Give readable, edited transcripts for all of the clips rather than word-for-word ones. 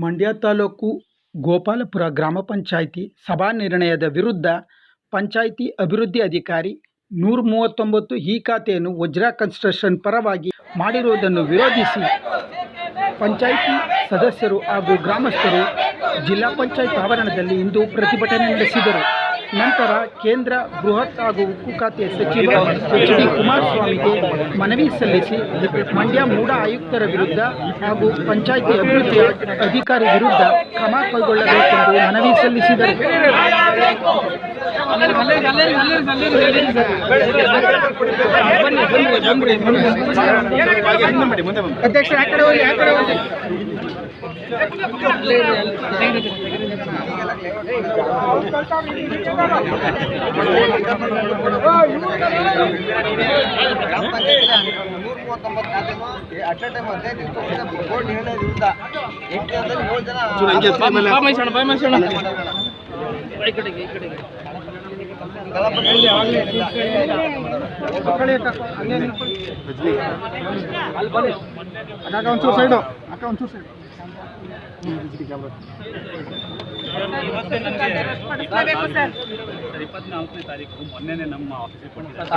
ಮಂಡ್ಯ ತಾಲೂಕು ಗೋಪಾಲಪುರ ಗ್ರಾಮ ಪಂಚಾಯಿತಿ ಸಭಾ ನಿರ್ಣಯದ ವಿರುದ್ಧ ಪಂಚಾಯಿತಿ ಅಭಿವೃದ್ಧಿ ಅಧಿಕಾರಿ 139 ಈ ಖಾತೆಯನ್ನು ವಜ್ರ ಕನ್ಸ್ಟ್ರಕ್ಷನ್ ಪರವಾಗಿ ಮಾಡಿರುವುದನ್ನು ವಿರೋಧಿಸಿ ಪಂಚಾಯಿತಿ ಸದಸ್ಯರು ಹಾಗೂ ಗ್ರಾಮಸ್ಥರು ಜಿಲ್ಲಾ ಪಂಚಾಯತ್ ಆವರಣದಲ್ಲಿ ಇಂದು ಪ್ರತಿಭಟನೆ ನಡೆಸಿದರು. ನಂತರ ಕೇಂದ್ರ ಬೃಹತ್ ಹಾಗೂ ಉಕ್ಕು ಖಾತೆ ಸಚಿವ ಎಚ್ ಡಿ ಕುಮಾರಸ್ವಾಮಿಗೆ ಮನವಿ ಸಲ್ಲಿಸಿ ಮಂಡ್ಯ ಮೂಡ ಆಯುಕ್ತರ ವಿರುದ್ಧ ಹಾಗೂ ಪಂಚಾಯಿತಿ ಅಭಿವೃದ್ಧಿ ಅಧಿಕಾರಿ ವಿರುದ್ಧ ಕ್ರಮ ಕೈಗೊಳ್ಳಬೇಕೆಂದು ಮನವಿ ಸಲ್ಲಿಸಿದರು. ತಾರೀಕು ಮೊನ್ನೆ ನಮ್ಮ ಆಫೀಸಿಗೆ ಕೊಟ್ಟಿದ್ದಾರೆ.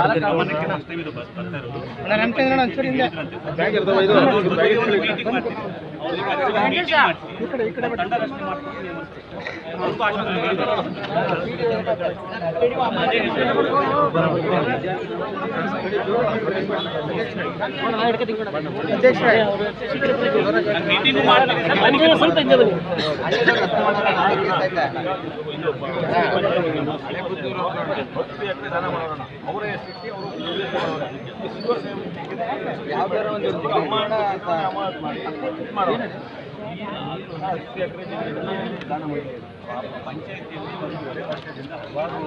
ಪಂಚಾಯತಿಯಲ್ಲಿ 2 ವರ್ಷದಿಂದ ಹಲವಾರು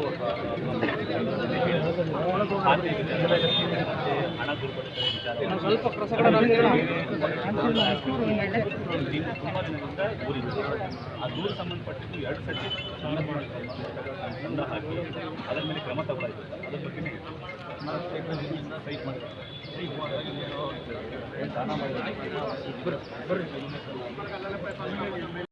ಹಣ ದುರ್ಬಳಕೆ ವಿಚಾರ ಸ್ವಲ್ಪ ತುಂಬ ದಿನದಿಂದ ದೂರಿದೆ. ಆ ದೂರು ಸಂಬಂಧಪಟ್ಟಿದ್ದು 2 ಸತಿ ತಂಡ ಹಾಕಿ ಅದರ ಮೇಲೆ ಕ್ರಮ ತಗೊಳ್ಳಾಯಿತು. ಅದರ ಬಗ್ಗೆ ಸೈಟ್ ಮಾಡಿದ್ದಾರೆ.